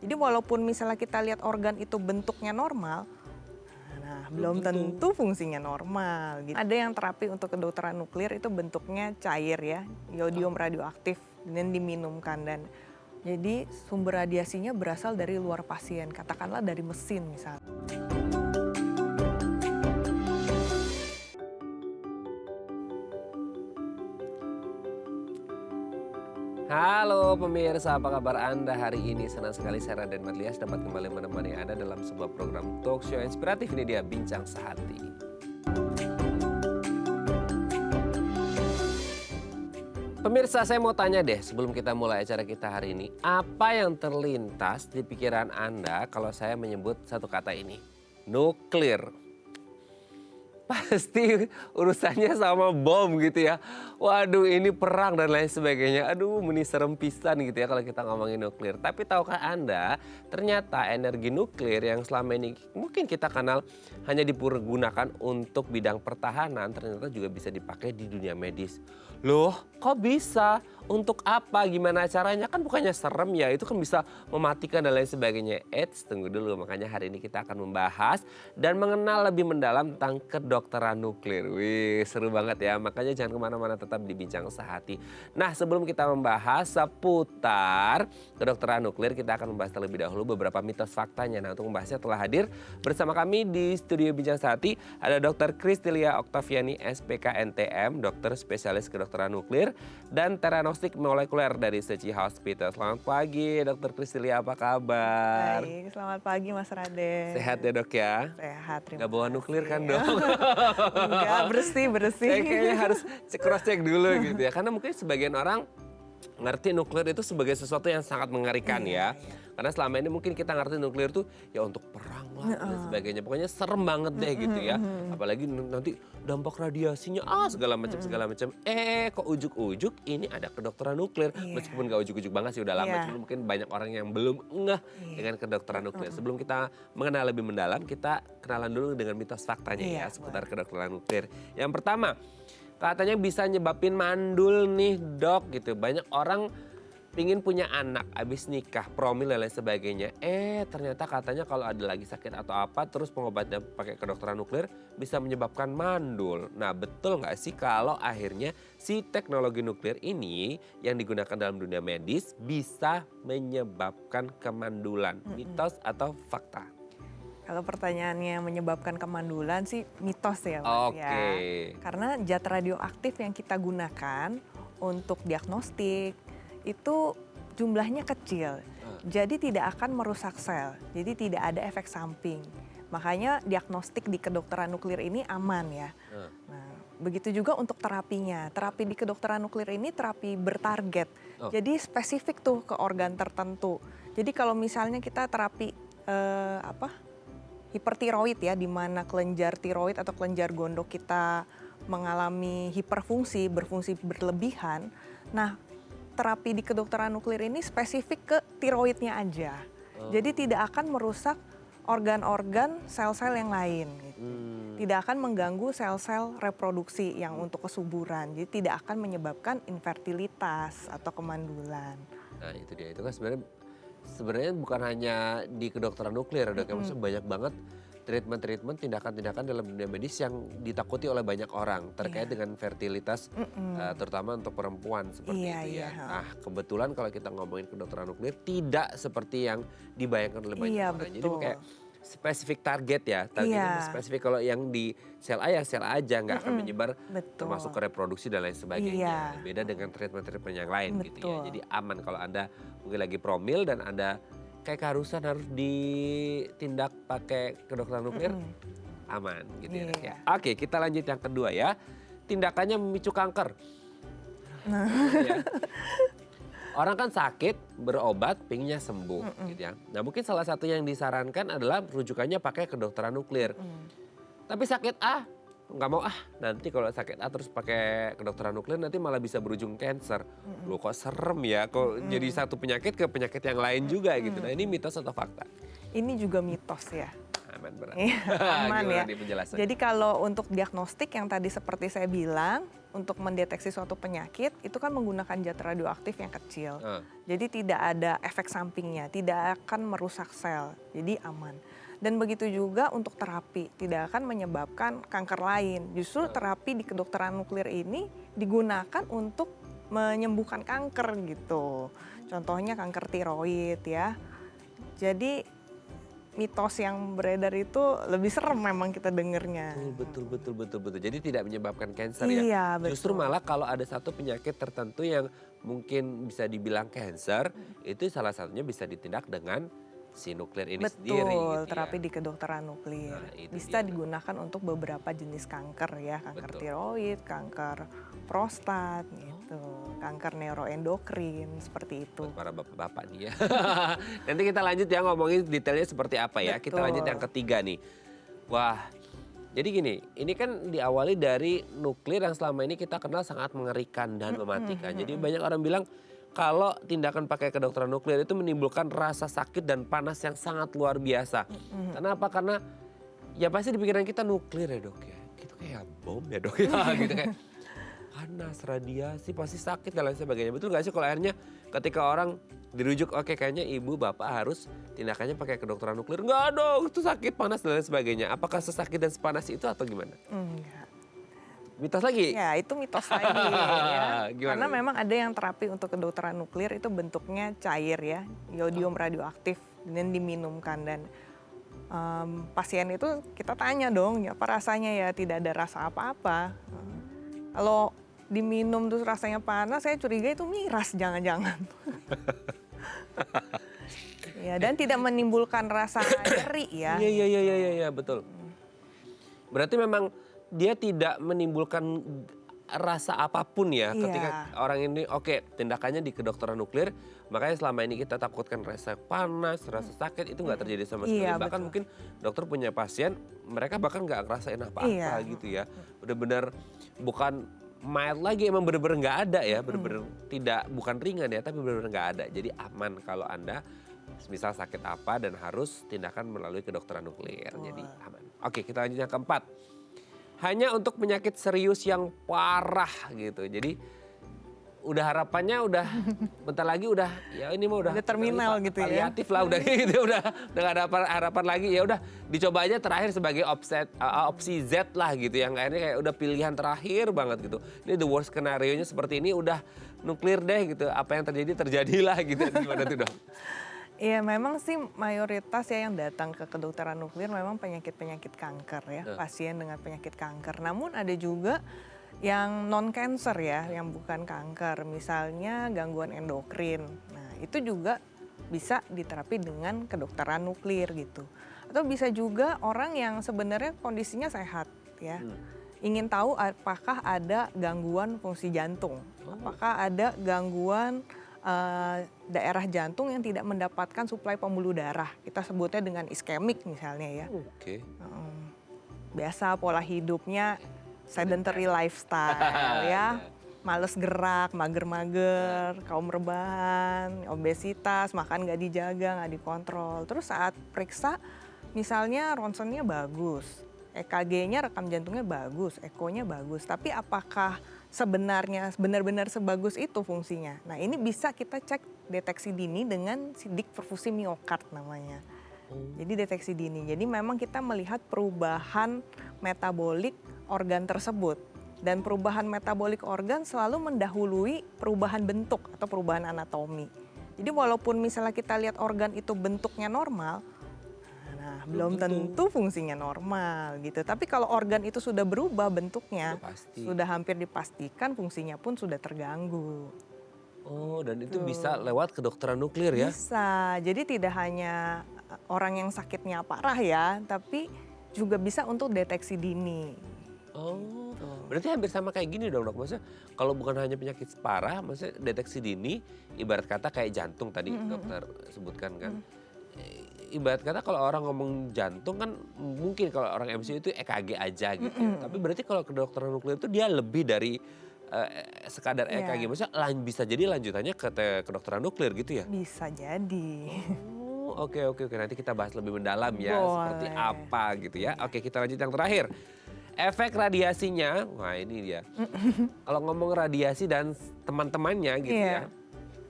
Jadi walaupun misalnya kita lihat organ itu bentuknya normal, nah belum tentu fungsinya normal. Gitu. Ada yang terapi untuk kedokteran nuklir itu bentuknya cair ya, iodium radioaktif dan diminumkan dan jadi sumber radiasinya berasal dari luar pasien, katakanlah dari mesin misalnya. Halo pemirsa, apa kabar Anda hari ini? Senang sekali saya Raden Madlias dapat kembali menemani Anda dalam sebuah program talk show inspiratif. Ini dia Bincang Sehati. Pemirsa, saya mau tanya deh sebelum kita mulai acara kita hari ini. Apa yang terlintas di pikiran Anda kalau saya menyebut satu kata ini? Nuklir. Pasti urusannya sama bom gitu ya. Waduh, ini perang dan lain sebagainya. Aduh, meni serem pisan gitu ya kalau kita ngomongin nuklir. Tapi tahukah Anda, ternyata energi nuklir yang selama ini mungkin kita kenal hanya dipergunakan untuk bidang pertahanan, ternyata juga bisa dipakai di dunia medis. Loh, kok bisa? Untuk apa? Gimana caranya? Kan bukannya serem ya, itu kan bisa mematikan dan lain sebagainya. Eits, tunggu dulu. Makanya hari ini kita akan membahas dan mengenal lebih mendalam tentang kedokteran nuklir. Wih, seru banget ya. Makanya jangan kemana-mana, tetap di Bincang Sehati. Nah, sebelum kita membahas seputar kedokteran nuklir, kita akan membahas terlebih dahulu beberapa mitos faktanya. Nah, untuk membahasnya telah hadir bersama kami di studio Bincang Sehati ada Dr. Kristilia Oktaviani, SPK NTM, dokter spesialis kedokteran nuklir dan diagnostik molekuler dari Sechi Hospital. Selamat pagi Dr. Kristilia, apa kabar? Baik, selamat pagi Mas Raden. Sehat ya dok ya? Sehat, terima Gak bawa kasih. nuklir kan dok? Enggak, bersih. Saya kayaknya harus cross check dulu gitu ya. Karena mungkin sebagian orang ngerti nuklir itu sebagai sesuatu yang sangat mengerikan ya. Karena selama ini mungkin kita ngerti nuklir tuh ya untuk perang lah dan sebagainya. Pokoknya serem banget deh gitu ya. Apalagi nanti dampak radiasinya segala macam. Kok ujuk-ujuk ini ada kedokteran nuklir. Meskipun gak ujuk-ujuk banget sih, udah lama. Cuma mungkin banyak orang yang belum ngeh dengan kedokteran nuklir. Sebelum kita mengenal lebih mendalam, kita kenalan dulu dengan mitos faktanya ya seputar kedokteran nuklir. Yang pertama, katanya bisa nyebabin mandul nih dok gitu. Banyak orang pingin punya anak, abis nikah, promil dan lain sebagainya. Ternyata katanya kalau ada lagi sakit atau apa, terus pengobatnya pakai kedokteran nuklir bisa menyebabkan mandul. Nah betul nggak sih kalau akhirnya si teknologi nuklir ini yang digunakan dalam dunia medis bisa menyebabkan kemandulan? Mitos atau fakta? Kalau pertanyaannya menyebabkan kemandulan sih mitos ya Mas ya. Karena zat radioaktif yang kita gunakan untuk diagnostik itu jumlahnya kecil. Jadi tidak akan merusak sel. Jadi tidak ada efek samping. Makanya diagnostik di kedokteran nuklir ini aman ya. Nah, begitu juga untuk terapinya. Terapi di kedokteran nuklir ini terapi bertarget. Jadi spesifik tuh ke organ tertentu. Jadi kalau misalnya kita terapi hipertiroid ya, di mana kelenjar tiroid atau kelenjar gondok kita mengalami hiperfungsi, berfungsi berlebihan. Nah, terapi di kedokteran nuklir ini spesifik ke tiroidnya aja. Jadi tidak akan merusak organ-organ sel-sel yang lain. Gitu. Tidak akan mengganggu sel-sel reproduksi yang untuk kesuburan. Jadi tidak akan menyebabkan infertilitas atau kemandulan. Nah itu dia, itu kan sebenarnya bukan hanya di kedokteran nuklir, dok. Maksudnya banyak banget treatment-treatment, tindakan-tindakan dalam dunia medis yang ditakuti oleh banyak orang terkait dengan fertilitas, terutama untuk perempuan seperti itu ya. Nah kebetulan kalau kita ngomongin kedokteran nuklir tidak seperti yang dibayangkan oleh banyak orang. Betul. Jadi kayak spesifik target ya, targetnya spesifik. Kalau yang di sel A ya sel A aja, nggak akan menyebar termasuk ke reproduksi dan lain sebagainya. Beda dengan treatment-treatment yang lain gitu ya. Jadi aman kalau Anda mungkin lagi promil dan Anda kayak keharusan harus ditindak pakai kedokteran nuklir, aman gitu ya. Oke, kita lanjut yang kedua ya. Tindakannya memicu kanker. Orang kan sakit, berobat, pinginnya sembuh gitu ya. Nah mungkin salah satu yang disarankan adalah rujukannya pakai kedokteran nuklir. Tapi sakit nggak mau nanti kalau sakit terus pakai kedokteran nuklir nanti malah bisa berujung cancer. Loh kok serem ya, kok jadi satu penyakit ke penyakit yang lain juga gitu. Nah ini mitos atau fakta? Ini juga mitos ya. Aman berarti. Aman ya. Jadi kalau untuk diagnostik yang tadi seperti saya bilang, untuk mendeteksi suatu penyakit itu kan menggunakan zat radioaktif yang kecil. Jadi tidak ada efek sampingnya, tidak akan merusak sel, jadi aman. Dan begitu juga untuk terapi, tidak akan menyebabkan kanker lain. Justru terapi di kedokteran nuklir ini digunakan untuk menyembuhkan kanker gitu. Contohnya kanker tiroid ya. Jadi mitos yang beredar itu lebih serem memang kita dengernya. Betul. Jadi tidak menyebabkan kanker ya. Iya, betul. Justru malah kalau ada satu penyakit tertentu yang mungkin bisa dibilang kanker, itu salah satunya bisa ditindak dengan si nuklir ini sendiri. Betul, gitu terapi ya. di kedokteran nuklir. Nah, itu Bisa dia. digunakan untuk beberapa jenis kanker ya, kanker Betul. tiroid, kanker prostat gitu, kanker neuroendokrin seperti itu. Buat para bapak-bapak nih ya. Nanti kita lanjut ya ngomongin detailnya seperti apa ya. Kita Betul. lanjut yang ketiga nih. Wah, jadi gini, ini kan diawali dari nuklir yang selama ini kita kenal sangat mengerikan dan mematikan. Jadi banyak orang bilang kalau tindakan pakai kedokteran nuklir itu menimbulkan rasa sakit dan panas yang sangat luar biasa. Kenapa? Karena ya pasti di pikiran kita nuklir ya dok ya. Itu kayak bom ya dok ya gitu kayak panas, radiasi, pasti sakit dan lain sebagainya. Betul nggak sih kalau akhirnya ketika orang dirujuk, oke kayaknya ibu bapak harus tindakannya pakai kedokteran nuklir. Enggak dong, itu sakit, panas dan lain sebagainya. Apakah sesakit dan sepanas itu atau gimana? Enggak. Mitos lagi? Ya itu mitos lagi ya. Gimana Karena nih? memang ada yang terapi untuk kedokteran nuklir itu bentuknya cair ya, iodium radioaktif dan diminumkan dan pasien itu kita tanya dong, ya apa rasanya ya, tidak ada rasa apa-apa. Kalau diminum terus rasanya panas, saya curiga itu miras jangan-jangan. Ya, dan tidak menimbulkan rasa nyeri ya. Iya, betul. Berarti memang dia tidak menimbulkan rasa apapun ya Iya. ketika orang ini oke tindakannya di kedokteran nuklir, makanya selama ini kita takutkan rasa panas, rasa sakit itu nggak terjadi sama sekali. Iya, Bahkan betul. mungkin dokter punya pasien, mereka bahkan nggak ngerasain apa-apa Iya. gitu ya. Bener-bener bukan mild lagi, emang bener-bener nggak ada ya, bener-bener tidak, bukan ringan ya, tapi bener-bener nggak ada. Jadi aman kalau Anda misal sakit apa dan harus tindakan melalui kedokteran nuklir. Jadi aman. Oke, kita lanjut yang keempat. Hanya untuk penyakit serius yang parah gitu. Jadi udah harapannya udah bentar lagi udah ya ini mah udah terminal gitu ya. paliatif lah udah gitu udah nggak ada harapan lagi, ya udah dicoba aja terakhir sebagai opsi Z lah gitu yang akhirnya kayak udah pilihan terakhir banget gitu. Ini the worst skenario-nya seperti ini, udah nuklir deh gitu, apa yang terjadi terjadilah gitu. Gimana tuh dok? Iya memang sih mayoritas ya yang datang ke kedokteran nuklir memang penyakit-penyakit kanker ya, pasien dengan penyakit kanker. Namun ada juga yang non-cancer ya, yang bukan kanker, misalnya gangguan endokrin. Nah itu juga bisa diterapi dengan kedokteran nuklir gitu. Atau bisa juga orang yang sebenarnya kondisinya sehat ya, ingin tahu apakah ada gangguan fungsi jantung, apakah ada gangguan daerah jantung yang tidak mendapatkan suplai pembuluh darah. Kita sebutnya dengan iskemik misalnya ya. Oke. Biasa pola hidupnya sedentary lifestyle ya. Males gerak, mager-mager, kaum rebahan, obesitas, makan nggak dijaga, nggak dikontrol. Terus saat periksa misalnya ronsennya bagus, EKG-nya rekam jantungnya bagus, ekonya bagus. Tapi apakah sebenarnya benar-benar sebagus itu fungsinya? Nah ini bisa kita cek deteksi dini dengan sidik perfusi miokard namanya. Jadi deteksi dini. Jadi memang kita melihat perubahan metabolik organ tersebut. Dan perubahan metabolik organ selalu mendahului perubahan bentuk atau perubahan anatomi. Jadi walaupun misalnya kita lihat organ itu bentuknya normal, nah belum tentu fungsinya normal gitu. Tapi kalau organ itu sudah berubah bentuknya, sudah hampir dipastikan fungsinya pun sudah terganggu. Oh, dan itu bisa lewat kedokteran nuklir ya? Bisa, jadi tidak hanya orang yang sakitnya parah ya, tapi juga bisa untuk deteksi dini. Oh, berarti hampir sama kayak gini dong dok. Maksudnya kalau bukan hanya penyakit parah, maksudnya deteksi dini, ibarat kata kayak jantung tadi dokter sebutkan kan. Ibarat kata kalau orang ngomong jantung kan mungkin kalau orang MCU itu EKG aja gitu ya. Tapi berarti kalau kedokteran nuklir itu dia lebih dari sekadar EKG. Maksudnya bisa jadi lanjutannya ke kedokteran nuklir gitu ya? Bisa jadi. Oke. Nanti kita bahas lebih mendalam ya. Boleh. Seperti apa gitu ya. Oke, kita lanjut yang terakhir. efek radiasinya, wah ini dia. Kalau ngomong radiasi dan teman-temannya gitu Iya. ya.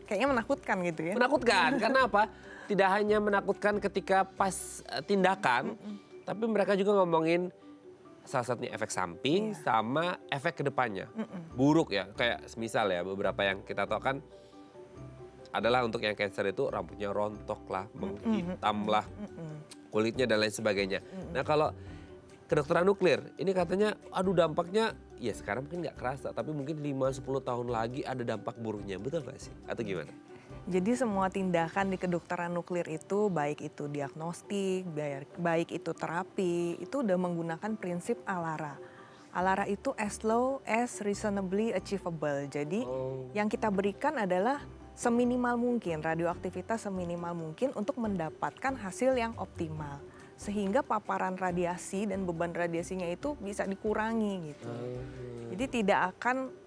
Kayaknya menakutkan gitu ya. Menakutkan, karena apa? Tidak hanya menakutkan ketika pas tindakan, tapi mereka juga ngomongin salah satunya efek samping sama efek kedepannya. Buruk ya, kayak misal ya beberapa yang kita tahu kan adalah untuk yang cancer itu rambutnya rontok lah, menghitam lah, kulitnya dan lain sebagainya. Nah kalau kedokteran nuklir, ini katanya aduh dampaknya ya sekarang mungkin nggak kerasa, tapi mungkin 5-10 tahun lagi ada dampak buruknya, betul nggak sih? Atau gimana? Jadi semua tindakan di kedokteran nuklir itu, baik itu diagnostik, baik itu terapi, itu udah menggunakan prinsip ALARA. ALARA itu as low as reasonably achievable. Jadi yang kita berikan adalah seminimal mungkin, radioaktivitas seminimal mungkin untuk mendapatkan hasil yang optimal. Sehingga paparan radiasi dan beban radiasinya itu bisa dikurangi gitu. Jadi tidak akan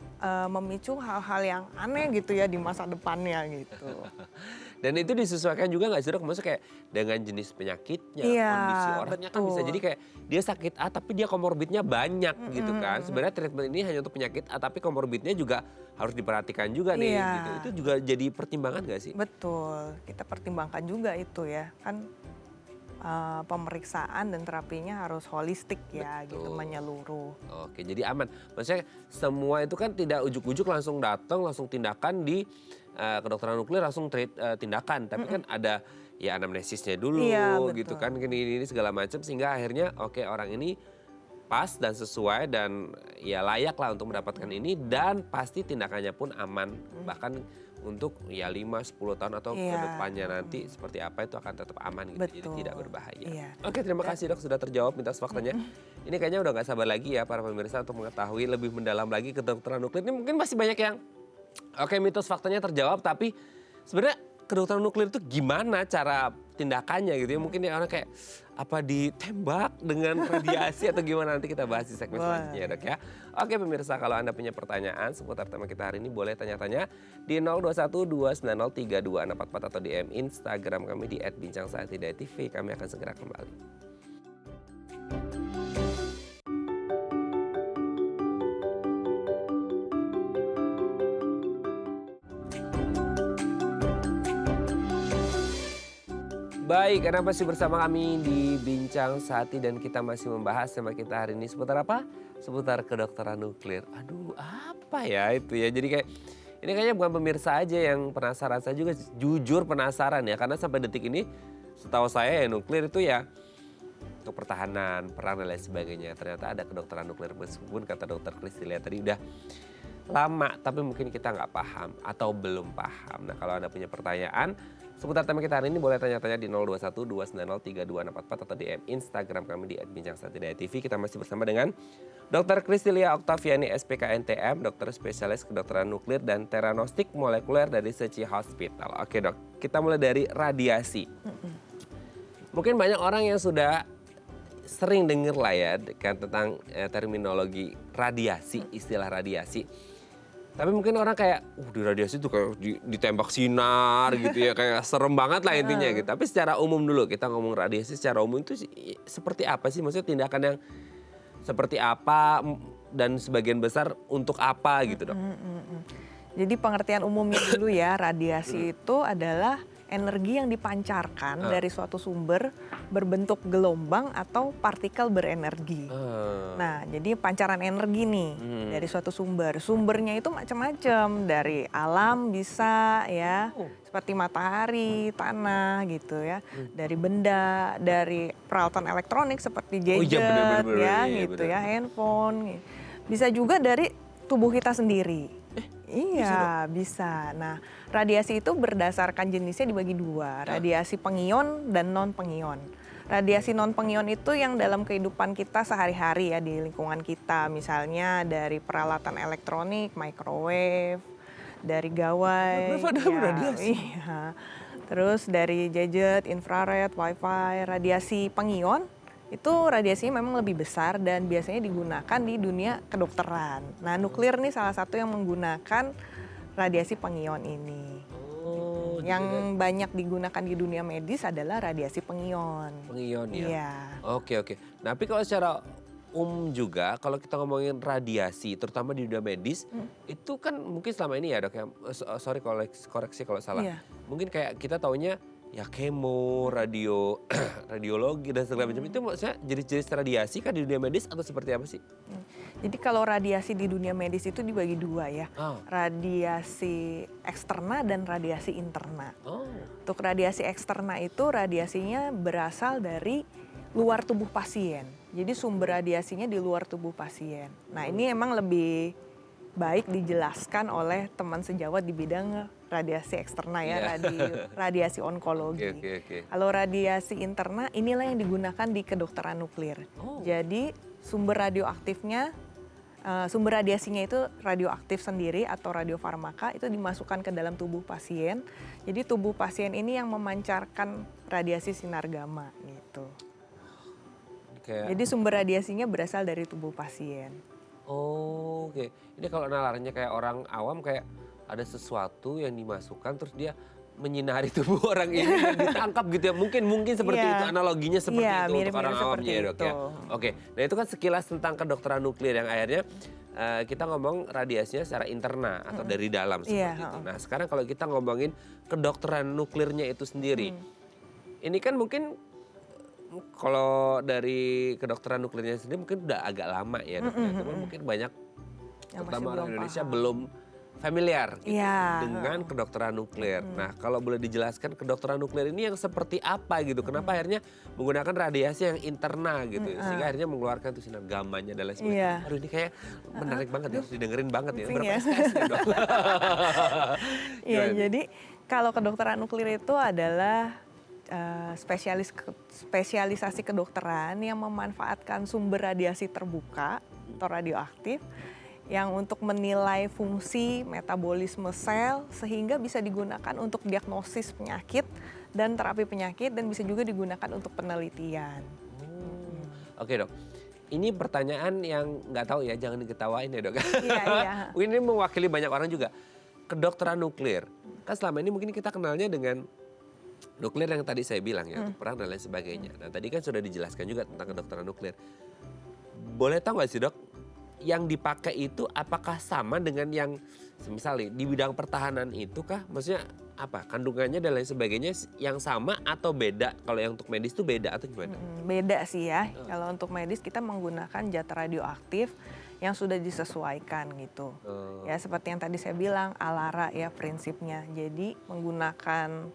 memicu hal-hal yang aneh gitu ya di masa depannya gitu. Dan itu disesuaikan juga nggak sih dok? Maksudnya kayak dengan jenis penyakitnya, Iya, kondisi orangnya kan bisa betul. jadi kayak dia sakit A tapi dia komorbidnya banyak gitu kan. Sebenarnya treatment ini hanya untuk penyakit A tapi komorbidnya juga harus diperhatikan juga nih Iya. gitu. Itu juga jadi pertimbangan nggak sih? Betul, kita pertimbangkan juga itu ya. Kan pemeriksaan dan terapinya harus holistik ya gitu, Betul. menyeluruh. Oke, jadi aman. Maksudnya semua itu kan tidak ujuk-ujuk langsung datang, langsung tindakan di kedokteran nuklir langsung tindakan. Tapi kan ada ya anamnesisnya dulu Iya, betul. gitu kan, ini segala macam sehingga akhirnya oke orang ini pas dan sesuai dan ya layak lah untuk mendapatkan ini dan pasti tindakannya pun aman. Bahkan untuk ya 5-10 tahun atau Iya. ke depannya nanti seperti apa itu akan tetap aman gitu. Jadi Betul. tidak berbahaya. Iya. Oke, terima kasih dok sudah terjawab mitos faktanya. Ini kayaknya udah gak sabar lagi ya para pemirsa untuk mengetahui lebih mendalam lagi kedokteran nuklir. Ini mungkin masih banyak yang oke mitos faktanya terjawab tapi sebenarnya kedokteran nuklir itu gimana cara tindakannya gitu ya. Mungkin ya orang kayak apa ditembak dengan radiasi atau gimana nanti kita bahas di segmen selanjutnya ya dok ya. Oke pemirsa kalau Anda punya pertanyaan seputar tema kita hari ini boleh tanya-tanya di 0212903244 atau DM Instagram kami di @bincangsaatidai.tv. Kami akan segera kembali. Baik, Anda masih bersama kami di Bincang Saati dan kita masih membahas tema kita hari ini seputar apa? Seputar kedokteran nuklir. Aduh, apa ya itu ya? Jadi kayak ini kayaknya bukan pemirsa aja yang penasaran, saya juga jujur penasaran ya karena sampai detik ini setahu saya ya nuklir itu ya untuk pertahanan, perang dan lain sebagainya. Ternyata ada kedokteran nuklir meskipun kata dokter Kristilia tadi udah lama tapi mungkin kita nggak paham atau belum paham. Nah kalau Anda punya pertanyaan seputar tema kita hari ini boleh tanya-tanya di 0212903244 atau DM Instagram kami di @bincangsaati.tv. Kita masih bersama dengan Dr. Kristilia Oktaviani SPKNTM, dokter spesialis kedokteran nuklir dan teranostik molekuler dari Sechi Hospital. Oke dok, kita mulai dari radiasi. Mungkin banyak orang yang sudah sering dengar lah ya kan tentang terminologi radiasi, istilah radiasi. Tapi mungkin orang kayak, di radiasi itu kayak ditembak sinar gitu ya, kayak serem banget lah intinya gitu. Tapi secara umum dulu, kita ngomong radiasi secara umum itu seperti apa sih? Maksudnya tindakan yang seperti apa dan sebagian besar untuk apa gitu dok? Jadi pengertian umumnya dulu ya, radiasi itu adalah energi yang dipancarkan dari suatu sumber berbentuk gelombang atau partikel berenergi. Nah, jadi pancaran energi nih dari suatu sumber. Sumbernya itu macam-macam, dari alam bisa ya, seperti matahari, tanah gitu ya. Dari benda, dari peralatan elektronik seperti gadget bener-bener, ya iya, gitu bener. ya, handphone. Bisa juga dari tubuh kita sendiri. Iya, bisa. Nah, radiasi itu berdasarkan jenisnya dibagi dua, radiasi pengion dan non pengion. Radiasi non pengion itu yang dalam kehidupan kita sehari-hari ya di lingkungan kita, misalnya dari peralatan elektronik, microwave, dari gawai. Microwave ada radiasi? Iya. Terus dari gadget, infrared, wifi, radiasi pengion itu radiasinya memang lebih besar dan biasanya digunakan di dunia kedokteran. Nah, nuklir nih salah satu yang menggunakan radiasi pengion ini. Yang banyak digunakan di dunia medis adalah radiasi pengion. Pengion ya? Iya. Oke. Tapi kalau secara juga kalau kita ngomongin radiasi, terutama di dunia medis, itu kan mungkin selama ini ya dok ya, sorry koreksi kalau salah. Iya. Mungkin kayak kita taunya ya kemo, radiologi dan segala macam. Itu maksudnya jenis-jenis radiasi kan di dunia medis atau seperti apa sih? Jadi kalau radiasi di dunia medis itu dibagi dua ya. Oh. Radiasi eksterna dan radiasi interna. Oh. Untuk radiasi eksterna itu radiasinya berasal dari luar tubuh pasien. Jadi sumber radiasinya di luar tubuh pasien. Nah ini emang lebih baik dijelaskan oleh teman sejawat di bidang radiasi eksterna ya, radiasi onkologi. Oke. Kalau radiasi interna inilah yang digunakan di kedokteran nuklir. Jadi sumber radioaktifnya, sumber radiasinya itu radioaktif sendiri atau radiofarmaka itu dimasukkan ke dalam tubuh pasien. Jadi tubuh pasien ini yang memancarkan radiasi sinar gamma gitu. Jadi sumber radiasinya berasal dari tubuh pasien. Oh, oke. Ini kalau nalarnya kayak orang awam kayak ada sesuatu yang dimasukkan terus dia menyinari tubuh orang ini dan ditangkap gitu ya. Mungkin seperti itu analoginya seperti itu untuk orang awamnya ya dok ya. Oke, nah itu kan sekilas tentang kedokteran nuklir yang akhirnya kita ngomong radiasinya secara interna atau dari dalam seperti itu. Nah sekarang kalau kita ngomongin kedokteran nuklirnya itu sendiri. Ini kan mungkin kalau dari kedokteran nuklirnya sendiri mungkin udah agak lama ya dok ya. Tapi mungkin banyak terutama orang Indonesia belum familiar gitu dengan kedokteran nuklir. Nah kalau boleh dijelaskan kedokteran nuklir ini yang seperti apa gitu. Kenapa akhirnya menggunakan radiasi yang interna gitu. Sehingga akhirnya mengeluarkan tuh sinar gammanya dan lain sebagainya. Aduh ini kayak menarik banget ya, harus didengerin banget ya. Berapa SKS nih dok? Iya jadi kalau kedokteran nuklir itu adalah spesialisasi kedokteran yang memanfaatkan sumber radiasi terbuka atau radioaktif yang untuk menilai fungsi metabolisme sel sehingga bisa digunakan untuk diagnosis penyakit dan terapi penyakit dan bisa juga digunakan untuk penelitian. Oke dok, ini pertanyaan yang nggak tahu ya, jangan diketawain ya dok. Iya. Mungkin ini mewakili banyak orang juga. Kedokteran nuklir, kan selama ini mungkin kita kenalnya dengan nuklir yang tadi saya bilang ya, untuk perang dan lain sebagainya. Nah tadi kan sudah dijelaskan juga tentang kedokteran nuklir. Boleh tahu nggak sih dok, yang dipakai itu apakah sama dengan yang misalnya di bidang pertahanan itu kah? Maksudnya apa, kandungannya dan lain sebagainya yang sama atau beda? Kalau yang untuk medis itu beda atau gimana? Beda sih ya, kalau untuk medis kita menggunakan zat radioaktif yang sudah disesuaikan gitu. Ya seperti yang tadi saya bilang, ALARA ya prinsipnya. Jadi menggunakan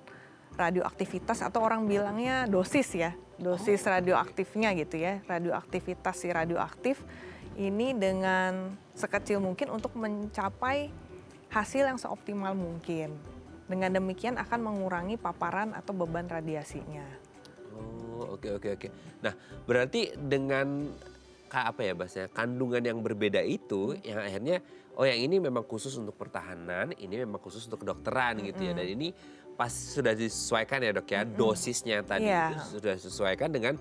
radioaktivitas atau orang bilangnya dosis ya, dosis radioaktifnya gitu ya, radioaktivitas si radioaktif ini dengan sekecil mungkin untuk mencapai hasil yang seoptimal mungkin. Dengan demikian akan mengurangi paparan atau beban radiasinya. Oh oke. Nah berarti dengan apa ya bahasanya, kandungan yang berbeda itu yang akhirnya yang ini memang khusus untuk pertahanan, ini memang khusus untuk kedokteran gitu ya, dan ini pas sudah disesuaikan ya dok ya, dosisnya tadi itu sudah disesuaikan dengan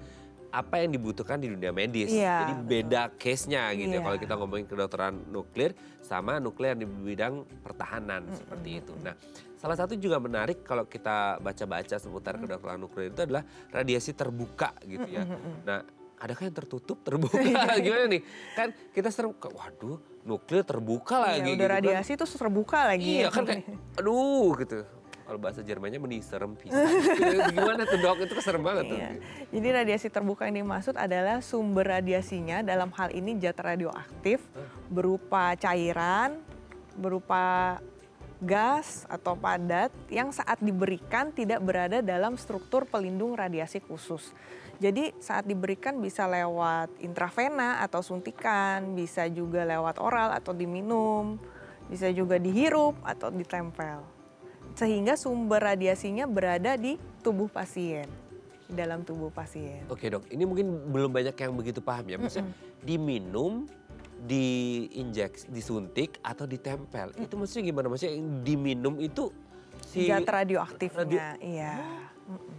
apa yang dibutuhkan di dunia medis. Jadi beda case-nya gitu ya kalau kita ngomongin kedokteran nuklir sama nuklir di bidang pertahanan seperti itu. Nah salah satu juga menarik kalau kita baca-baca seputar kedokteran nuklir itu adalah radiasi terbuka gitu ya. Nah adakah yang tertutup, terbuka? Gimana nih? Kan kita sering, waduh nuklir terbuka lagi. Udah gitu radiasi itu terbuka lagi. Iya kan kayak, aduh gitu. Kalau bahasa Jermannya meniserem pisan. Gimana tuh dok, itu serem banget tuh. Jadi radiasi terbuka yang dimaksud adalah sumber radiasinya dalam hal ini zat radioaktif berupa cairan, berupa gas atau padat yang saat diberikan tidak berada dalam struktur pelindung radiasi khusus. Jadi saat diberikan bisa lewat intravena atau suntikan, bisa juga lewat oral atau diminum, bisa juga dihirup atau ditempel. Sehingga sumber radiasinya berada di tubuh pasien, di dalam tubuh pasien. Oke dok, ini mungkin belum banyak yang begitu paham ya. Maksudnya diminum, diinjek, disuntik atau ditempel. Itu maksudnya gimana? Maksudnya yang diminum itu si zat radioaktifnya, iya.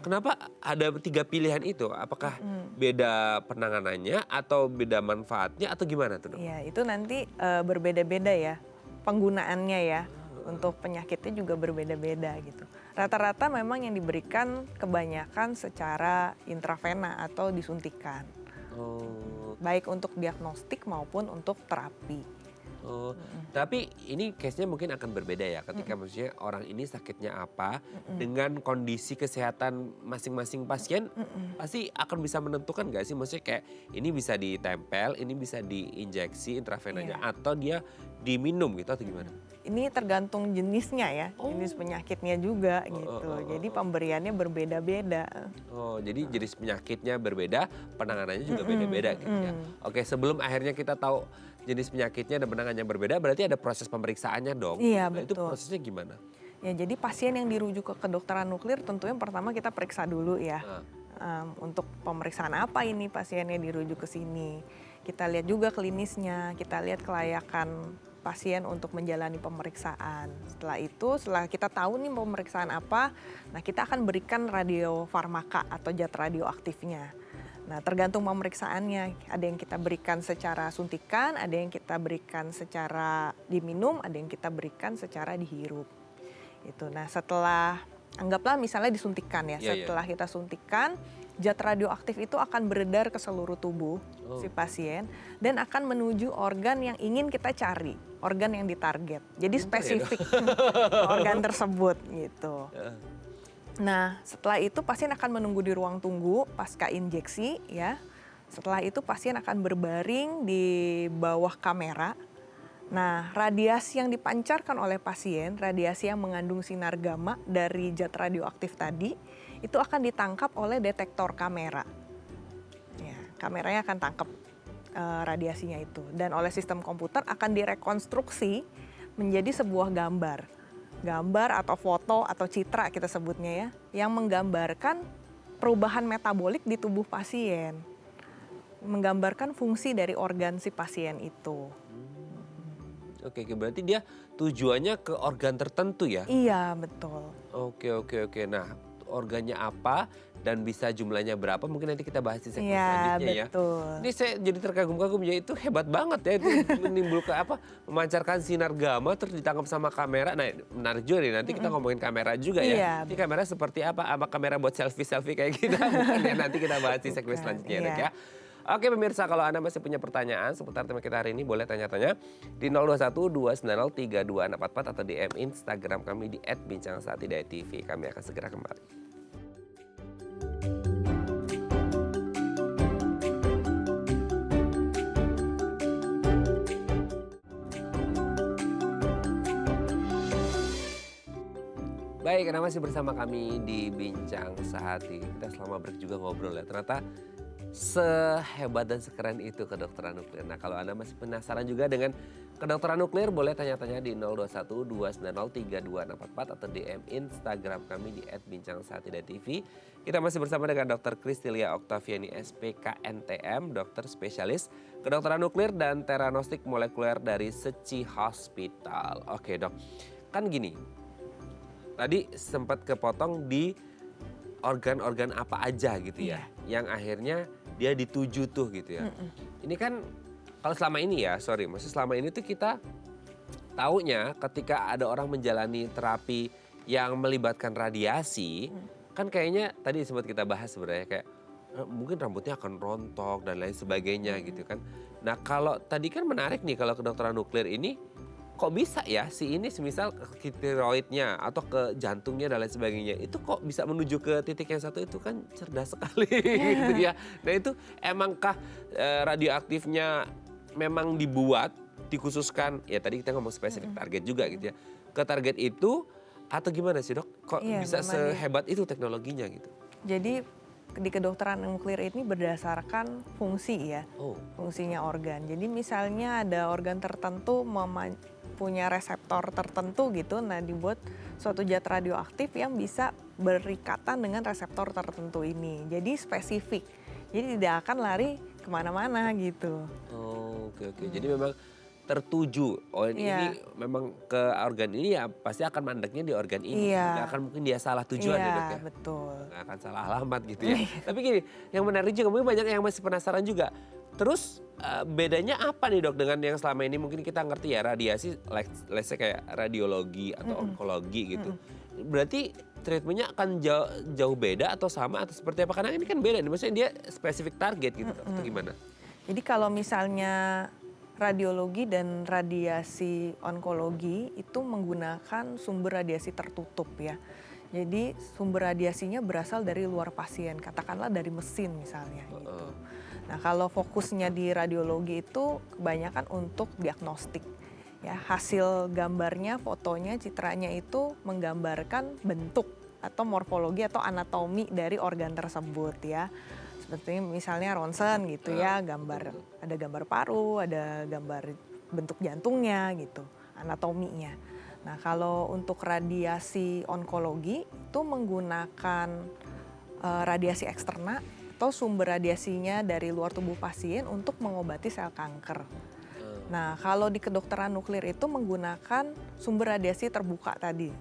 Kenapa ada 3 pilihan itu? Apakah beda penanganannya atau beda manfaatnya atau gimana tuh dok? Iya, itu nanti berbeda-beda ya penggunaannya ya. Untuk penyakitnya juga berbeda-beda gitu. Rata-rata memang yang diberikan kebanyakan secara intravena atau disuntikan. Oh. Baik untuk diagnostik maupun untuk terapi. Oh, tapi ini case-nya mungkin akan berbeda ya ketika maksudnya orang ini sakitnya apa dengan kondisi kesehatan masing-masing pasien pasti akan bisa menentukan gak sih maksudnya kayak ini bisa ditempel, ini bisa diinjeksi intravenanya atau dia diminum gitu atau gimana? Ini tergantung jenisnya ya, jenis penyakitnya juga gitu. Jadi pemberiannya berbeda-beda. Oh, jadi jenis penyakitnya berbeda, penanganannya juga beda-beda gitu ya. Oke, sebelum akhirnya kita tahu jenis penyakitnya dan penanganannya berbeda, berarti ada proses pemeriksaannya dong. Iya, Nah, itu betul. prosesnya gimana? Ya, jadi pasien yang dirujuk ke kedokteran nuklir tentunya pertama kita periksa dulu ya. Untuk pemeriksaan apa ini pasiennya dirujuk ke sini. Kita lihat juga klinisnya, kita lihat kelayakan pasien untuk menjalani pemeriksaan. Setelah itu, setelah kita tahu nih pemeriksaan apa, nah kita akan berikan radiofarmaka atau zat radioaktifnya. Nah, tergantung pemeriksaannya, ada yang kita berikan secara suntikan, ada yang kita berikan secara diminum, ada yang kita berikan secara dihirup. Itu. Nah, setelah anggaplah misalnya disuntikan ya, setelah kita suntikan, zat radioaktif itu akan beredar ke seluruh tubuh si pasien dan akan menuju organ yang ingin kita cari, organ yang ditarget. Jadi spesifik organ tersebut gitu. Nah, setelah itu pasien akan menunggu di ruang tunggu pasca injeksi ya. Setelah itu pasien akan berbaring di bawah kamera. Nah, radiasi yang dipancarkan oleh pasien, radiasi yang mengandung sinar gamma dari zat radioaktif tadi, itu akan ditangkap oleh detektor kamera. Ya, kameranya akan tangkap radiasinya itu. Dan oleh sistem komputer akan direkonstruksi menjadi sebuah gambar. Gambar atau foto atau citra kita sebutnya ya, yang menggambarkan perubahan metabolik di tubuh pasien. Menggambarkan fungsi dari organ si pasien itu. Oke, berarti dia tujuannya ke organ tertentu ya? Iya, betul. Oke. Nah, organnya apa dan bisa jumlahnya berapa mungkin nanti kita bahas di segmen Iya, selanjutnya ya. betul. Ini saya jadi terkagum-kagum ya, itu hebat banget ya itu menimbulkan memancarkan sinar gamma terus ditangkap sama kamera. Nah, menarik juga nih nanti kita ngomongin kamera juga ya. Iya, Ini kamera seperti apa? Apa kamera buat selfie-selfie kayak kita? Bukan ya, nanti kita bahas di segmen selanjutnya ya, Dok ya. Oke pemirsa, kalau Anda masih punya pertanyaan seputar tema kita hari ini boleh tanya-tanya di 0212903244 atau DM Instagram kami di @bincangsaatidayatv. Kami akan segera kembali. Baik, Anda masih bersama kami di Bincang Sehati. Kita selama break juga ngobrol ya, ternyata sehebat dan sekeren itu kedokteran nuklir. Nah, kalau Anda masih penasaran juga dengan kedokteran nuklir, boleh tanya-tanya di 0212903244 atau DM Instagram kami di @bincangsaatidayatv. Kita masih bersama dengan Dr. Kristilia Oktaviani SPKNTM, dokter spesialis kedokteran nuklir dan teranostik molekuler dari Seci Hospital. Oke, Dok. Kan gini, tadi sempat kepotong di organ-organ apa aja gitu ya, yang akhirnya dia dituju tuh gitu ya. Ini kan kalau selama ini ya, maksudnya selama ini tuh kita taunya ketika ada orang menjalani terapi yang melibatkan radiasi, kan kayaknya tadi sempat kita bahas sebenarnya kayak mungkin rambutnya akan rontok dan lain sebagainya gitu kan. Nah kalau tadi kan menarik nih kalau kedokteran nuklir ini, kok bisa ya si ini semisal ke tiroidnya atau ke jantungnya dan lain sebagainya itu kok bisa menuju ke titik yang satu, itu kan cerdas sekali gitu ya. Nah itu emangkah radioaktifnya memang dibuat dikhususkan ya, tadi kita ngomong spesifik target juga gitu ya, ke target itu atau gimana sih Dok? Kok bisa sehebat itu teknologinya gitu? Jadi di kedokteran nuklir ini berdasarkan fungsi ya, fungsinya organ. Jadi misalnya ada organ tertentu punya reseptor tertentu gitu, nah dibuat suatu zat radioaktif yang bisa berikatan dengan reseptor tertentu ini. Jadi spesifik, jadi tidak akan lari kemana-mana gitu. Oke. Jadi memang tertuju, ini memang ke organ ini ya pasti akan mandeknya di organ ini. Nggak akan mungkin dia salah tujuan ya Dok ya? Betul. Nggak akan salah alamat gitu ya. Tapi gini, yang menarik juga mungkin banyak yang masih penasaran juga. Terus bedanya apa nih Dok dengan yang selama ini mungkin kita ngerti ya radiasi, let's say kayak radiologi atau onkologi gitu. Berarti treatmentnya akan jauh beda atau sama atau seperti apa? Karena ini kan beda nih, maksudnya dia spesifik target gitu atau gimana? Jadi kalau misalnya radiologi dan radiasi onkologi itu menggunakan sumber radiasi tertutup ya. Jadi sumber radiasinya berasal dari luar pasien, katakanlah dari mesin misalnya gitu. Nah kalau fokusnya di radiologi itu kebanyakan untuk diagnostik. Ya, hasil gambarnya, fotonya, citranya itu menggambarkan bentuk atau morfologi atau anatomi dari organ tersebut ya. Seperti misalnya ronsen gitu ya, ada gambar paru, ada gambar bentuk jantungnya gitu, anatominya. Nah, kalau untuk radiasi onkologi itu menggunakan radiasi eksterna atau sumber radiasinya dari luar tubuh pasien untuk mengobati sel kanker. Nah, kalau di kedokteran nuklir itu menggunakan sumber radiasi terbuka tadi.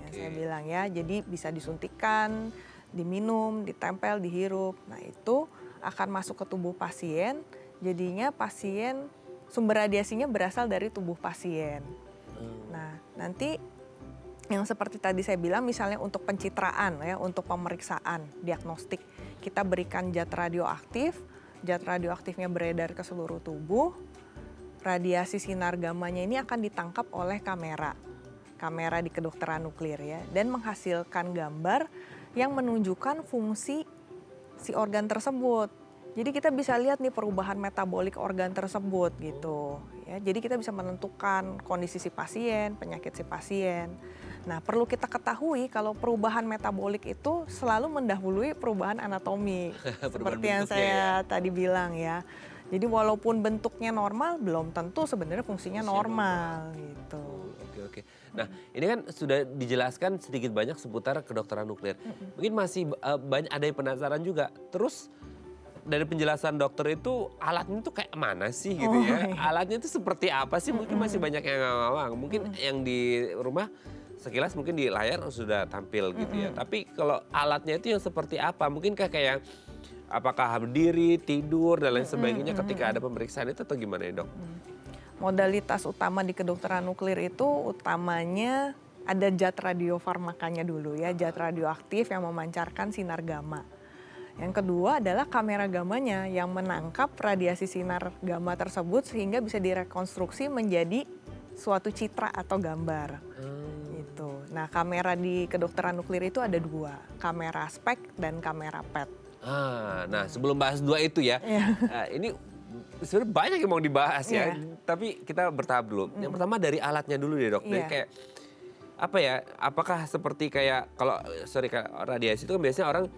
Yang saya bilang ya, jadi bisa disuntikan, diminum, ditempel, dihirup. Nah, itu akan masuk ke tubuh pasien, jadinya pasien sumber radiasinya berasal dari tubuh pasien. Nah, nanti yang seperti tadi saya bilang misalnya untuk pencitraan ya, untuk pemeriksaan diagnostik, kita berikan zat radioaktifnya beredar ke seluruh tubuh. Radiasi sinar gamanya ini akan ditangkap oleh kamera di kedokteran nuklir ya, dan menghasilkan gambar yang menunjukkan fungsi si organ tersebut. Jadi kita bisa lihat nih perubahan metabolik organ tersebut gitu ya. Jadi kita bisa menentukan kondisi si pasien, penyakit si pasien. Nah, perlu kita ketahui kalau perubahan metabolik itu selalu mendahului perubahan anatomi. Seperti yang saya tadi bilang ya. Jadi walaupun bentuknya normal, belum tentu sebenarnya fungsinya normal gitu. Oke. Nah, ini kan sudah dijelaskan sedikit banyak seputar kedokteran nuklir. Mungkin masih banyak ada yang penasaran juga. Terus dari penjelasan dokter itu alatnya itu kayak mana sih gitu ya? Alatnya itu seperti apa sih? Mungkin masih banyak yang ngawang. Mungkin yang di rumah sekilas mungkin di layar sudah tampil gitu ya. Tapi kalau alatnya itu yang seperti apa? Mungkin kayak apakah berdiri, tidur, dan lain sebagainya ketika ada pemeriksaan itu atau gimana ya dok? Modalitas utama di kedokteran nuklir itu utamanya ada zat radiofarmakanya dulu ya, zat radioaktif yang memancarkan sinar gamma. Yang kedua adalah kamera gamanya yang menangkap radiasi sinar gamma tersebut sehingga bisa direkonstruksi menjadi suatu citra atau gambar. Gitu. Nah, kamera di kedokteran nuklir itu ada dua, kamera SPECT dan kamera PET. Nah sebelum bahas dua itu ya, ini sebenarnya banyak yang mau dibahas ya, tapi kita bertahap dulu. Yang pertama dari alatnya dulu deh dok, dari kayak apa ya, apakah seperti kayak kalau radiasi itu kan biasanya orang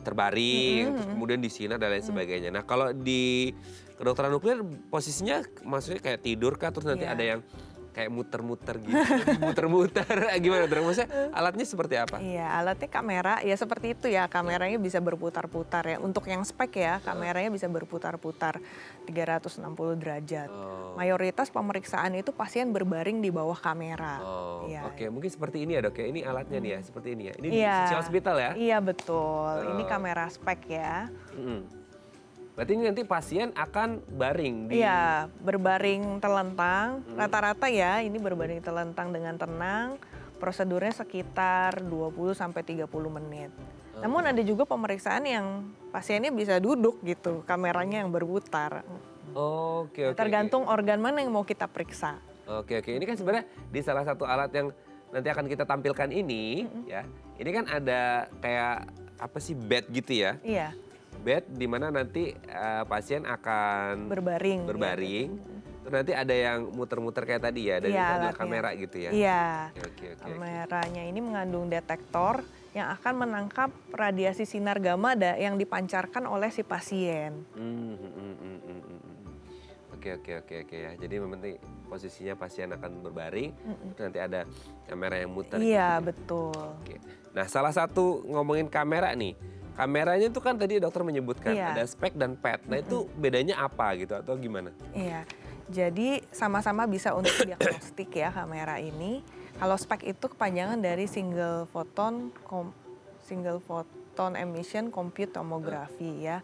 terbaring, terus kemudian disinar dan lain sebagainya. Nah kalau di kedokteran nuklir posisinya maksudnya kayak tidur kah, terus nanti ada yang kayak muter-muter gitu, muter-muter gimana dok? Maksudnya alatnya seperti apa? Iya, alatnya kamera ya seperti itu ya, kameranya bisa berputar-putar ya. Untuk yang spek ya, kameranya bisa berputar-putar 360 derajat. Mayoritas pemeriksaan itu pasien berbaring di bawah kamera. Oke, mungkin seperti ini ya dok ya, ini alatnya nih ya, seperti ini ya. Ini di Suci Hospital ya? Iya betul, ini kamera spek ya. Berarti ini nanti pasien akan baring di... Iya, berbaring telentang. Rata-rata ya, ini berbaring telentang dengan tenang. Prosedurnya sekitar 20-30 menit. Namun ada juga pemeriksaan yang pasiennya bisa duduk gitu, kameranya yang berputar. Oke. Tergantung organ mana yang mau kita periksa. Oke. Ini kan sebenarnya di salah satu alat yang nanti akan kita tampilkan ini, ya. Ini kan ada kayak apa sih, bed gitu ya? Iya. Bed di mana nanti pasien akan berbaring. Terus nanti ada yang muter-muter kayak tadi ya, dari kamera gitu ya. Iya. Oke. Kameranya ini mengandung detektor yang akan menangkap radiasi sinar gamma yang dipancarkan oleh si pasien. Oke ya. Jadi memang posisinya pasien akan berbaring, terus nanti ada kamera yang muter. Iya, gitu. Betul. Oke. Nah, salah satu ngomongin kamera nih. Kameranya itu kan tadi dokter menyebutkan ada SPECT dan PET. Nah itu bedanya apa gitu atau gimana? Iya, jadi sama-sama bisa untuk diagnostik ya kamera ini. Kalau SPECT itu kepanjangan dari single photon emission compute tomography ya.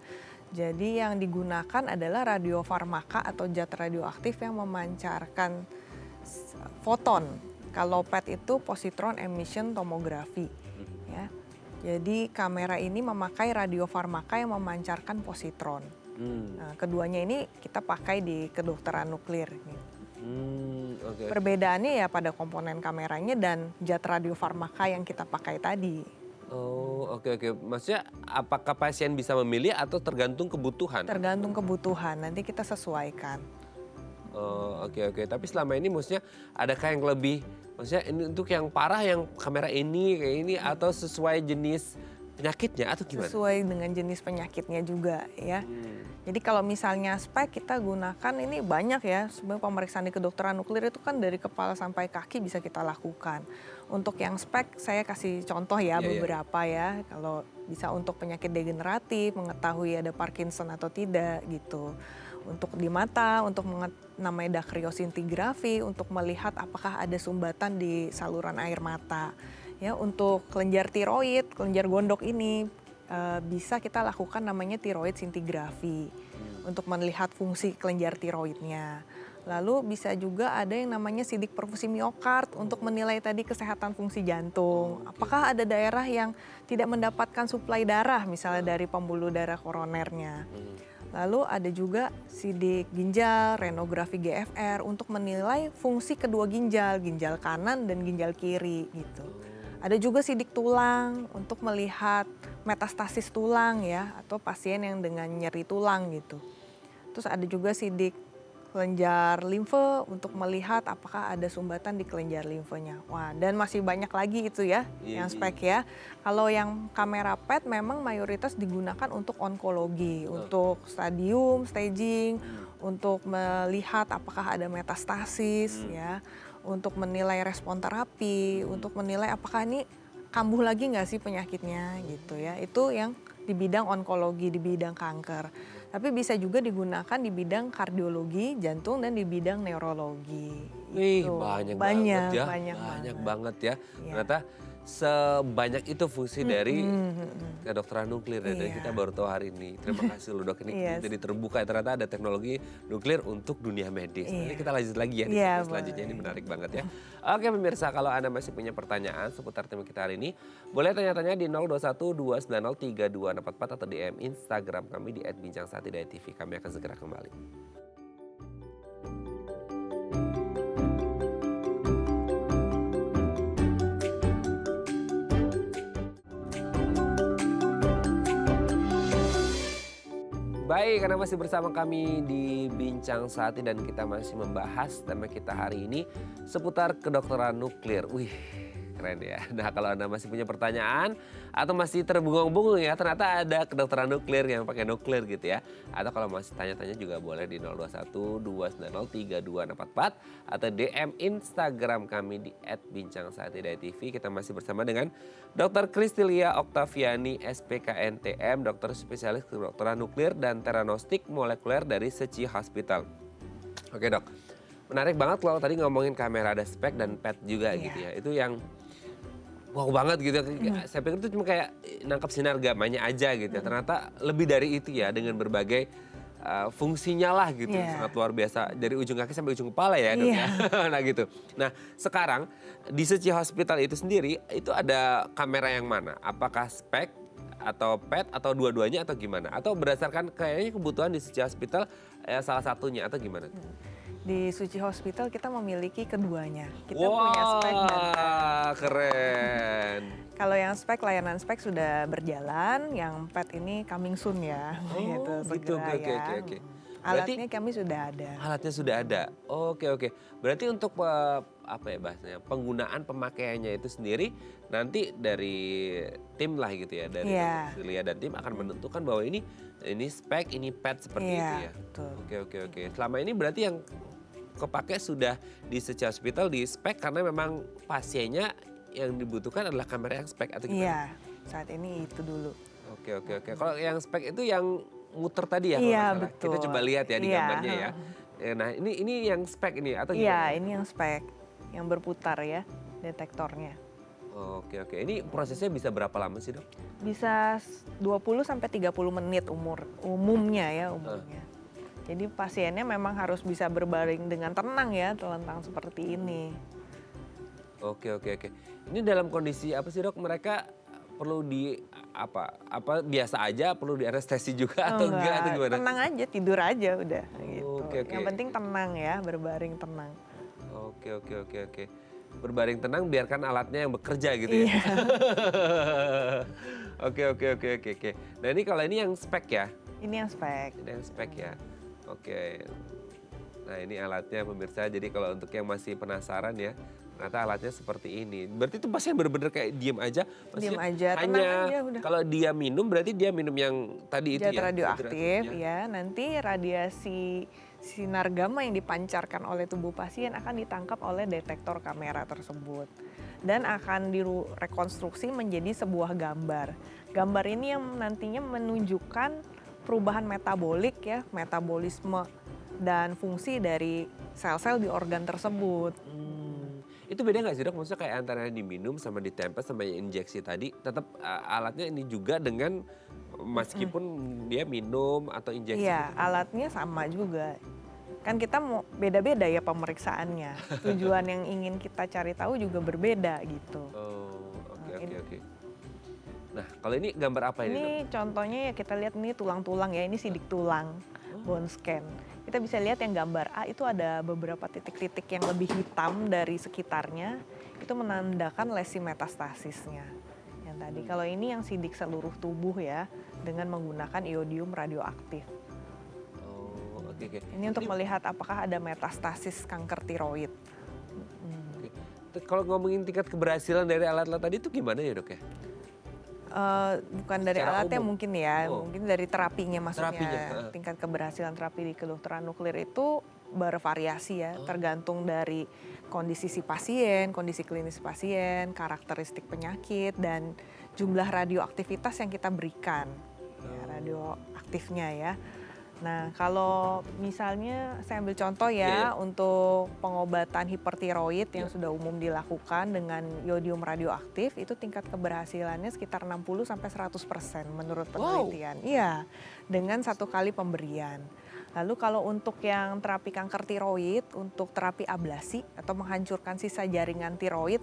Jadi yang digunakan adalah radiofarmaka atau zat radioaktif yang memancarkan foton. Kalau PET itu positron emission tomography. Jadi kamera ini memakai radiofarmaka yang memancarkan positron. Nah, keduanya ini kita pakai di kedokteran nuklir. Oke. Perbedaannya ya pada komponen kameranya dan zat radiofarmaka yang kita pakai tadi. Oh, oke. Maksudnya apakah pasien bisa memilih atau tergantung kebutuhan? Tergantung kebutuhan, nanti kita sesuaikan. Oh, oke. Tapi selama ini maksudnya adakah yang lebih, maksudnya ini untuk yang parah yang kamera ini kayak ini atau sesuai jenis penyakitnya atau gimana? Sesuai dengan jenis penyakitnya juga ya. Jadi kalau misalnya spek kita gunakan ini banyak ya. Sebenarnya pemeriksaan di kedokteran nuklir itu kan dari kepala sampai kaki bisa kita lakukan. Untuk yang spek saya kasih contoh ya beberapa ya. Kalau bisa untuk penyakit degeneratif, mengetahui ada Parkinson atau tidak gitu. Untuk di mata, untuk namanya dakriosintigrafi, untuk melihat apakah ada sumbatan di saluran air mata. Ya, untuk kelenjar tiroid, kelenjar gondok ini bisa kita lakukan namanya tiroid sintigrafi untuk melihat fungsi kelenjar tiroidnya. Lalu bisa juga ada yang namanya sidik perfusi miokard untuk menilai tadi kesehatan fungsi jantung. Apakah ada daerah yang tidak mendapatkan suplai darah misalnya dari pembuluh darah koronernya. Lalu ada juga sidik ginjal, renografi GFR untuk menilai fungsi kedua ginjal kanan dan ginjal kiri gitu. Ada juga sidik tulang untuk melihat metastasis tulang ya, atau pasien yang dengan nyeri tulang gitu. Terus ada juga sidik kelenjar limfe untuk melihat apakah ada sumbatan di kelenjar limfenya. Wah, dan masih banyak lagi itu ya yang spek ya. Kalau yang kamera PET memang mayoritas digunakan untuk onkologi, untuk staging, untuk melihat apakah ada metastasis ya. Untuk menilai respon terapi, untuk menilai apakah ini kambuh lagi nggak sih penyakitnya gitu ya. Itu yang di bidang onkologi, di bidang kanker. Tapi bisa juga digunakan di bidang kardiologi, jantung, dan di bidang neurologi. Wih, Gitu. banyak banget ya. Iya. Ternyata sebanyak itu fungsi dari kedokteran nuklir ya, dan Iya. kita baru tahu hari ini. Terima kasih loh dok, ini Iya. jadi terbuka ternyata ada teknologi nuklir untuk dunia medis. Nanti kita lanjut lagi ya di Iya, segmen selanjutnya, ini boleh. menarik banget ya. Oke pemirsa, kalau Anda masih punya pertanyaan seputar tema kita hari ini, boleh tanya-tanya di 021 290 3244 atau DM Instagram kami di @bincangsaati.tv. Kami akan segera kembali. Baik, karena masih bersama kami di Bincang Saati dan kita masih membahas tema kita hari ini seputar kedokteran nuklir. Wih, keren ya. Nah, kalau Anda masih punya pertanyaan atau masih terbingung-bingung ya, ternyata ada kedokteran nuklir yang pakai nuklir gitu ya. Atau kalau masih tanya-tanya juga boleh di 021 290 3244 atau DM Instagram kami di @bincangsaati.tv. Kita masih bersama dengan Dr. Kristilia Oktaviani, SPKNTM, dokter spesialis kedokteran nuklir dan teranostik molekuler dari Seci Hospital. Oke dok, menarik banget kalau tadi ngomongin kamera ada spek dan PET juga gitu ya. Itu yang wow banget gitu. Saya pikir itu cuma kayak nangkap sinar gamanya aja gitu ya. Ternyata lebih dari itu ya, dengan berbagai fungsinya lah gitu. Sangat luar biasa dari ujung kaki sampai ujung kepala ya dok ya. Nah gitu. Nah sekarang di Seci Hospital itu sendiri itu ada kamera yang mana? Apakah spek atau PET atau dua-duanya atau gimana? Atau berdasarkan kayaknya kebutuhan di Seci Hospital salah satunya atau gimana? Di Suci Hospital kita memiliki keduanya. Kita punya spek dan PET. Keren. Kalau yang spek, layanan spek sudah berjalan, yang PET ini coming soon ya. Oh, gitu. segera ya. Oke. Alatnya kami sudah ada. Alatnya sudah ada. Oke. Berarti untuk apa ya bahasanya, penggunaan pemakaiannya itu sendiri nanti dari tim lah gitu ya, dari Lia dan tim akan menentukan bahwa ini spek, ini PET seperti itu ya. Betul. Oke. Selama ini berarti yang kepake sudah di Seci Hospital di spek karena memang pasiennya yang dibutuhkan adalah kamera yang spek atau gimana? Iya, saat ini itu dulu. Oke. Kalau yang spek itu yang muter tadi ya? Iya, kalau betul. Kita coba lihat ya di gambarnya ya. Nah ini yang spek ini atau gimana? Iya, ini yang spek, yang berputar ya detektornya. Oke. Ini prosesnya bisa berapa lama sih dok? Bisa 20 sampai 30 menit umumnya. Jadi pasiennya memang harus bisa berbaring dengan tenang ya, telentang seperti ini. Oke. Ini dalam kondisi apa sih dok? Mereka perlu di apa biasa aja, perlu di anestesi juga Oh atau enggak atau gimana? tenang aja, tidur aja udah gitu. Oke, oke. Yang penting tenang ya, berbaring tenang. Oke. Berbaring tenang, biarkan alatnya yang bekerja gitu ya. Iya. Oke. Nah ini kalau ini yang spek ya? Ini yang spek. Ini yang spek ya. Oke. Nah ini alatnya pemirsa, jadi kalau untuk yang masih penasaran ya, ternyata alatnya seperti ini. Berarti itu pasien bener-bener kayak diem aja? Diem Maksudnya aja, tenang hanya aja udah. kalau dia minum berarti dia minum yang tadi itu Zat ya? radioaktif radioaktifnya. ya, nanti radiasi sinar gamma yang dipancarkan oleh tubuh pasien akan ditangkap oleh detektor kamera tersebut dan akan direkonstruksi menjadi sebuah gambar. Gambar ini yang nantinya menunjukkan perubahan metabolik ya, metabolisme dan fungsi dari sel-sel di organ tersebut. Itu beda nggak sih dok? Maksudnya kayak antara diminum sama ditempel sama yang injeksi tadi, tetap alatnya ini juga dengan meskipun dia minum atau injeksi? Iya, alatnya sama juga. Kan kita mau beda-beda ya pemeriksaannya. Tujuan yang ingin kita cari tahu juga berbeda gitu. Oh, oke. Ini- Nah, kalau ini gambar apa ini dok? Ini contohnya ya kita lihat ini tulang-tulang ya, ini sidik tulang, bone scan. Kita bisa lihat yang gambar A itu ada beberapa titik-titik yang lebih hitam dari sekitarnya, itu menandakan lesi metastasisnya. Yang tadi, kalau ini yang sidik seluruh tubuh ya, dengan menggunakan iodium radioaktif. Oh, oke. Ini untuk melihat apakah ada metastasis kanker tiroid. Oke. Kalau ngomongin tingkat keberhasilan dari alat-alat tadi itu gimana ya dok ya? Bukan dari Secara alatnya umum? mungkin ya, Oh. mungkin dari terapinya maksudnya. Terapinya, heeh. Tingkat keberhasilan terapi di kedokteran nuklir itu bervariasi ya, tergantung dari kondisi si pasien, kondisi klinis pasien, karakteristik penyakit, dan jumlah radioaktivitas yang kita berikan. Ya, radioaktifnya ya. Nah, kalau misalnya saya ambil contoh ya, untuk pengobatan hipertiroid yang sudah umum dilakukan dengan iodium radioaktif, itu tingkat keberhasilannya sekitar 60-100% menurut penelitian. Iya, dengan 1 kali pemberian. Lalu kalau untuk yang terapi kanker tiroid, untuk terapi ablasi atau menghancurkan sisa jaringan tiroid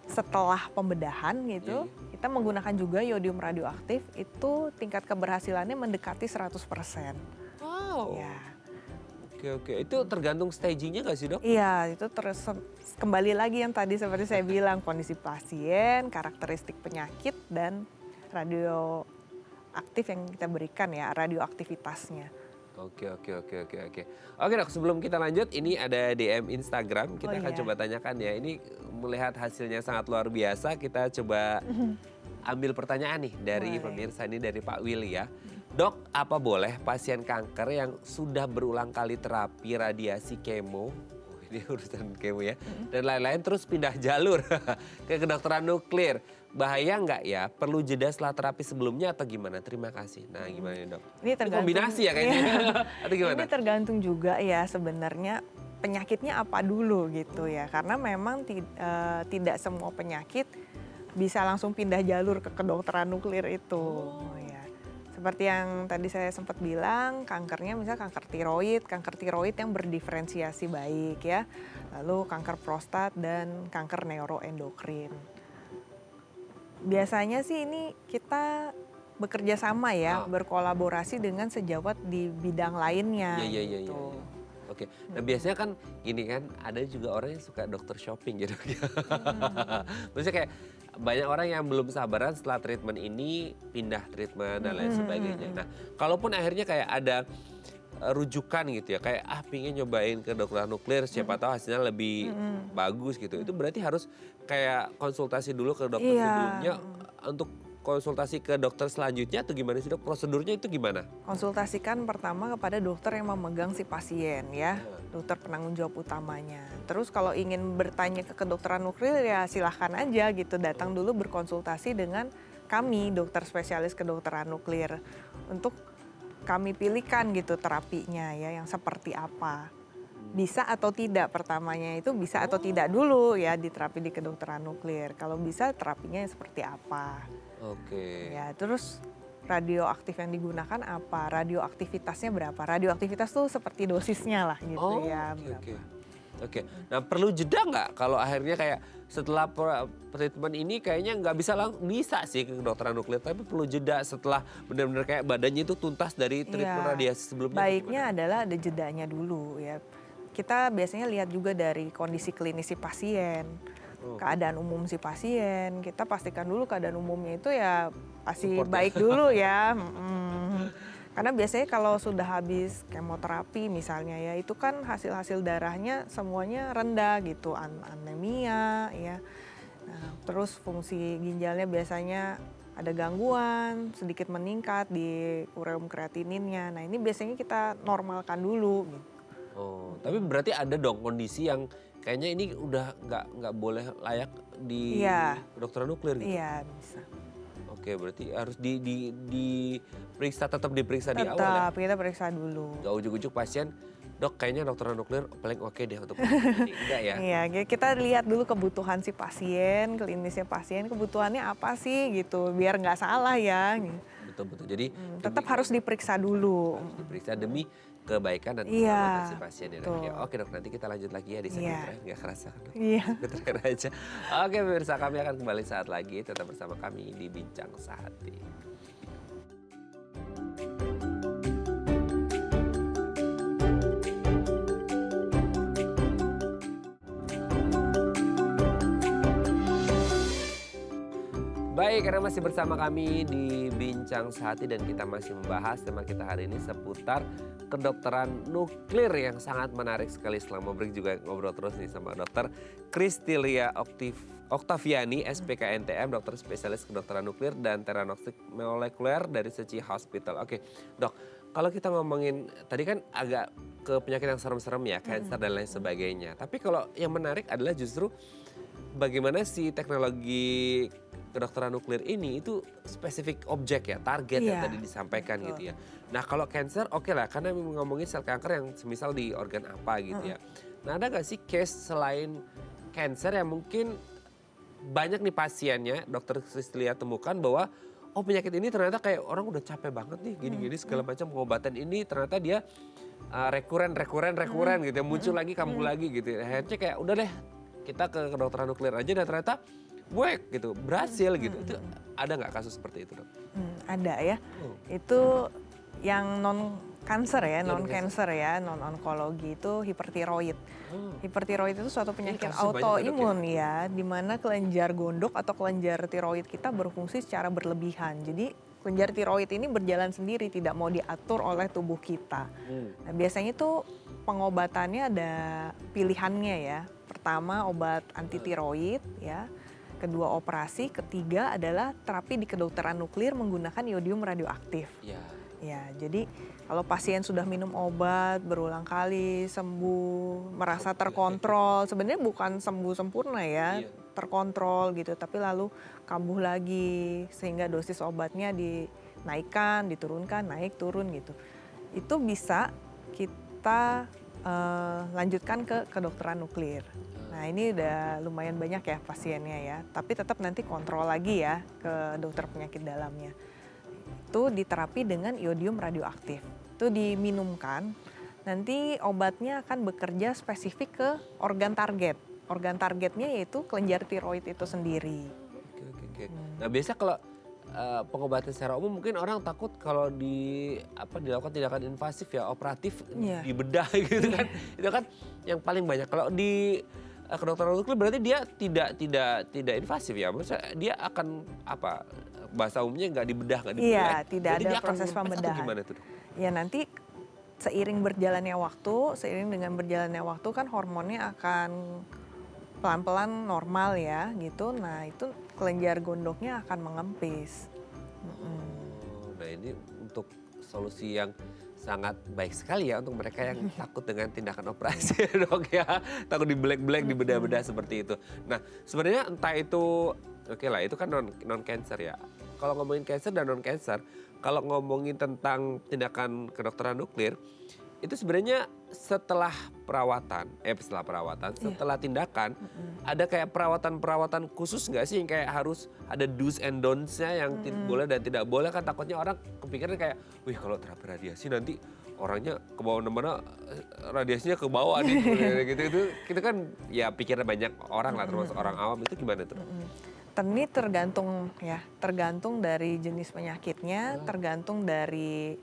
setelah pembedahan gitu, kita menggunakan juga iodium radioaktif, itu tingkat keberhasilannya mendekati 100%. Wow. Ya. Oke. Itu tergantung stagingnya nggak sih dok? Iya, itu terus kembali lagi yang tadi seperti saya bilang, kondisi pasien, karakteristik penyakit, dan radioaktif yang kita berikan ya, radioaktivitasnya. Oke. Oke dok, sebelum kita lanjut, ini ada DM Instagram, kita Oh, akan iya. coba tanyakan ya. Ini melihat hasilnya sangat luar biasa, kita coba ambil pertanyaan nih dari Boleh. pemirsa ini, dari Pak Willy ya. Dok, apa boleh pasien kanker yang sudah berulang kali terapi radiasi kemo, ini urusan kemo ya, dan lain-lain terus pindah jalur ke kedokteran nuklir, bahaya nggak ya? Perlu jeda setelah terapi sebelumnya atau gimana? Terima kasih. Nah gimana nih dok? Ini tergantung. Kombinasi ya kayaknya, atau gimana? Ini tergantung juga ya sebenarnya penyakitnya apa dulu gitu ya. Karena memang tidak semua penyakit bisa langsung pindah jalur ke kedokteran nuklir itu. Ya. Seperti yang tadi saya sempat bilang, kankernya misalnya kanker tiroid yang berdiferensiasi baik ya. Lalu kanker prostat dan kanker neuroendokrin. Biasanya sih ini kita bekerja sama ya, berkolaborasi dengan sejawat di bidang lainnya. Iya. gitu. Oke, nah biasanya kan gini kan, ada juga orang yang suka dokter shopping gitu. Maksudnya kayak banyak orang yang belum sabaran setelah treatment ini pindah treatment dan lain sebagainya. Nah, kalaupun akhirnya kayak ada rujukan gitu ya, kayak pingin nyobain ke dokter nuklir, siapa tahu hasilnya lebih bagus gitu. Itu berarti harus kayak konsultasi dulu ke dokter Iya. sebelumnya untuk konsultasi ke dokter selanjutnya atau gimana sih dok? Prosedurnya itu gimana? Konsultasikan pertama kepada dokter yang memegang si pasien ya, dokter penanggung jawab utamanya. Terus kalau ingin bertanya ke kedokteran nuklir ya silahkan aja gitu, datang dulu berkonsultasi dengan kami, dokter spesialis kedokteran nuklir, untuk kami pilihkan gitu terapinya ya, yang seperti apa. Bisa atau tidak, pertamanya itu bisa atau tidak dulu ya di terapi di kedokteran nuklir. Kalau bisa terapinya seperti apa. Oke. Ya, terus radioaktif yang digunakan apa? Radioaktivitasnya berapa? Radioaktivitas tuh seperti dosisnya lah gitu ya. Oke. Oke. Nah perlu jeda nggak kalau akhirnya kayak setelah treatment ini kayaknya nggak bisa sih ke kedokteran nuklir, tapi perlu jeda setelah benar-benar kayak badannya itu tuntas dari treatment Iya, radiasi sebelumnya. baiknya adalah ada jedanya dulu ya. Kita biasanya lihat juga dari kondisi klinis si pasien, keadaan umum si pasien. Kita pastikan dulu keadaan umumnya itu ya pasti Support ya. baik dulu ya. Karena biasanya kalau sudah habis kemoterapi misalnya ya, itu kan hasil-hasil darahnya semuanya rendah gitu, anemia ya. Nah, terus fungsi ginjalnya biasanya ada gangguan, sedikit meningkat di ureum kreatininnya. Nah, ini biasanya kita normalkan dulu gitu. Oh, tapi berarti ada dong kondisi yang kayaknya ini udah nggak boleh layak di Iya. kedokteran nuklir gitu. Iya, bisa. Oke, berarti harus diperiksa, tetap diperiksa di awal ya. Tetap kita periksa dulu. Gak ujuk-ujuk pasien, dok kayaknya kedokteran nuklir paling oke deh untuk ini. Enggak ya? Iya, kita lihat dulu kebutuhan si pasien, klinisnya pasien, kebutuhannya apa sih gitu, biar nggak salah ya. Betul-betul. Jadi Tetap harus diperiksa dulu. harus diperiksa demi kebaikan dan Iya, keselamatan si pasien ya, dok. betul. Ya, oke dok, nanti kita lanjut lagi ya di segmen Iya. terakhir. Nggak kerasa kan, dok? Iya. Bentar aja. Oke pemirsa, kami akan kembali saat lagi. Tetap bersama kami di Bincang Sehati. Baik, karena masih bersama kami di Bincang Sehati dan kita masih membahas tema kita hari ini seputar kedokteran nuklir yang sangat menarik sekali. Selama break juga ngobrol terus nih sama dokter Kristilia Oktaviani, SPKNTM, dokter spesialis kedokteran nuklir dan teranostik molekuler dari Seci Hospital. Oke, dok, kalau kita ngomongin tadi kan agak ke penyakit yang serem-serem ya, kanker dan lain sebagainya. Tapi kalau yang menarik adalah justru bagaimana si teknologi kedokteran nuklir ini itu spesifik objek ya, target yang Iya, tadi disampaikan betul. gitu ya. Nah kalau cancer oke lah, karena ngomongin sel kanker yang semisal di organ apa gitu ya. Nah ada gak sih case selain cancer yang mungkin banyak nih pasiennya dokter Kristilia temukan bahwa oh penyakit ini ternyata kayak orang udah capek banget nih gini-gini segala macam pengobatan ini ternyata dia rekuren gitu ya, muncul lagi kambuh lagi gitu ya. Akhirnya kayak udah deh kita ke kedokteran nuklir aja dan ternyata buek gitu, berhasil gitu. Itu ada nggak kasus seperti itu, dok? Ada ya. Itu yang non kanker ya, non cancer ya, non onkologi itu hipertiroid. Hipertiroid itu suatu penyakit kasusnya banyak ya, dok, autoimun ya, di mana kelenjar gondok atau kelenjar tiroid kita berfungsi secara berlebihan. Jadi kelenjar tiroid ini berjalan sendiri, tidak mau diatur oleh tubuh kita. Nah, biasanya itu pengobatannya ada pilihannya ya. Pertama obat anti tiroid ya. Kedua operasi, ketiga adalah terapi di kedokteran nuklir menggunakan iodium radioaktif. Ya. Ya, jadi kalau pasien sudah minum obat berulang kali, sembuh, merasa terkontrol, sebenarnya bukan sembuh sempurna ya, Iya. terkontrol gitu, tapi lalu kambuh lagi sehingga dosis obatnya dinaikkan, diturunkan, naik, turun gitu. Itu bisa kita lanjutkan ke kedokteran nuklir. Nah ini udah lumayan banyak ya pasiennya ya, tapi tetap nanti kontrol lagi ya ke dokter penyakit dalamnya. Itu diterapi dengan iodium radioaktif. Itu diminumkan, nanti obatnya akan bekerja spesifik ke organ target. Organ targetnya yaitu kelenjar tiroid itu sendiri. Oke. Nah biasa kalau pengobatan secara umum mungkin orang takut kalau dilakukan tindakan invasif ya, operatif dibedah gitu kan. Itu kan yang paling banyak. Kalau di kedokteran nuklir berarti dia tidak invasif ya. Maksudnya dia akan bahasa umumnya nggak dibedah, nggak dibedah. Iya, tidak Jadi ada dia akan proses ngepes atau pembedahan. gimana tuh, dok? Ya nanti seiring dengan berjalannya waktu kan hormonnya akan pelan-pelan normal ya gitu. Nah itu kelenjar gondoknya akan mengempis. Nah ini untuk solusi yang sangat baik sekali ya untuk mereka yang takut dengan tindakan operasi dok ya. Takut di-black dibedah-bedah seperti itu. Nah sebenarnya entah itu oke lah itu kan non cancer ya. Kalau ngomongin cancer dan non cancer, kalau ngomongin tentang tindakan kedokteran nuklir itu sebenarnya setelah perawatan, setelah tindakan, ada kayak perawatan khusus nggak sih yang kayak harus ada do's and don'ts-nya yang boleh dan tidak boleh? Kan takutnya orang kepikiran kayak, wih kalau terapi radiasi nanti orangnya ke bawah mana radiasinya ke bawah nih gitu. Kita kan ya pikiran banyak orang lah, termasuk orang awam. Itu gimana tuh? Ini tergantung dari jenis penyakitnya, tergantung dari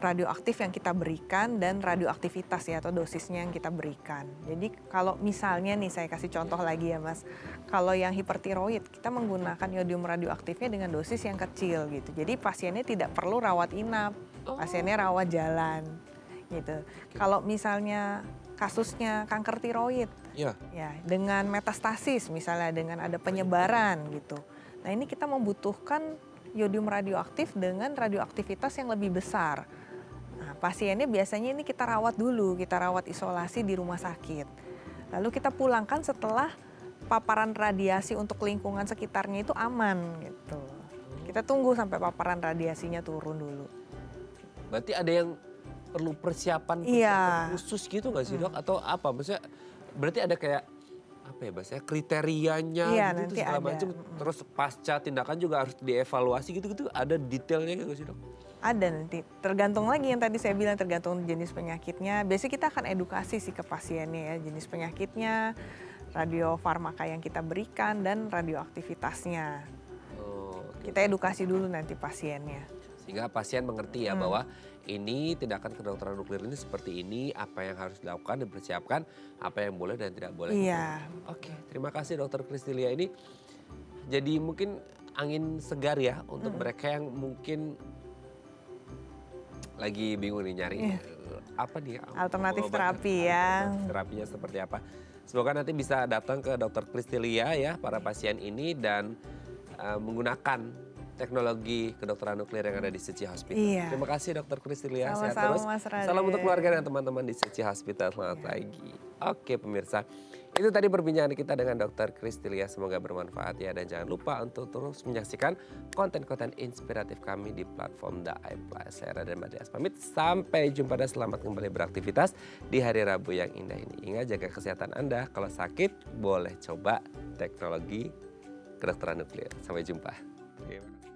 radioaktif yang kita berikan dan radioaktivitas ya atau dosisnya yang kita berikan. Jadi kalau misalnya nih saya kasih contoh lagi ya Mas, kalau yang hipertiroid kita menggunakan yodium radioaktifnya dengan dosis yang kecil gitu. Jadi pasiennya tidak perlu rawat inap, pasiennya rawat jalan gitu. Kalau misalnya kasusnya kanker tiroid, ya dengan metastasis misalnya dengan ada penyebaran gitu. Nah ini kita membutuhkan yodium radioaktif dengan radioaktivitas yang lebih besar. Nah, pasiennya biasanya ini kita rawat dulu, kita rawat isolasi di rumah sakit. Lalu kita pulangkan setelah paparan radiasi untuk lingkungan sekitarnya itu aman gitu. Kita tunggu sampai paparan radiasinya turun dulu. Berarti ada yang perlu persiapan khusus gitu nggak sih dok? Atau apa? Maksudnya berarti ada kayak apa ya bahasanya kriterianya gitu segala macam. Terus pasca tindakan juga harus dievaluasi gitu-gitu. Ada detailnya gitu sih dok? Ada nanti, tergantung lagi yang tadi saya bilang, tergantung jenis penyakitnya. Biasanya kita akan edukasi sih ke pasiennya ya, jenis penyakitnya, radiofarmaka yang kita berikan, dan radioaktivitasnya. Kita edukasi dulu nanti pasiennya. Sehingga pasien mengerti ya bahwa ini tindakan kedokteran nuklir ini seperti ini, apa yang harus dilakukan, dipersiapkan, apa yang boleh dan tidak boleh. Iya. Oke, terima kasih Dokter Christilia ini. Jadi mungkin angin segar ya untuk mereka yang mungkin lagi bingung nih nyari apa nih alternatif terapi ya. Terapinya seperti apa. Semoga nanti bisa datang ke Dokter Christilia ya para pasien ini dan menggunakan teknologi kedokteran nuklir yang ada di Suci Hospital. Iya. Terima kasih Dokter Christilia. Sama-sama, Sehat terus. Mas Raden. Salam untuk keluarga dan teman-teman di Suci Hospital. Selamat pagi. Oke pemirsa, itu tadi perbincangan kita dengan Dokter Christilia. Semoga bermanfaat ya, dan jangan lupa untuk terus menyaksikan konten-konten inspiratif kami di platform The iPlus. Saya Raden Madias pamit, sampai jumpa dan selamat kembali beraktivitas di hari Rabu yang indah ini. Ingat jaga kesehatan Anda, kalau sakit boleh coba teknologi kedokteran nuklir. Sampai jumpa. Terima kasih.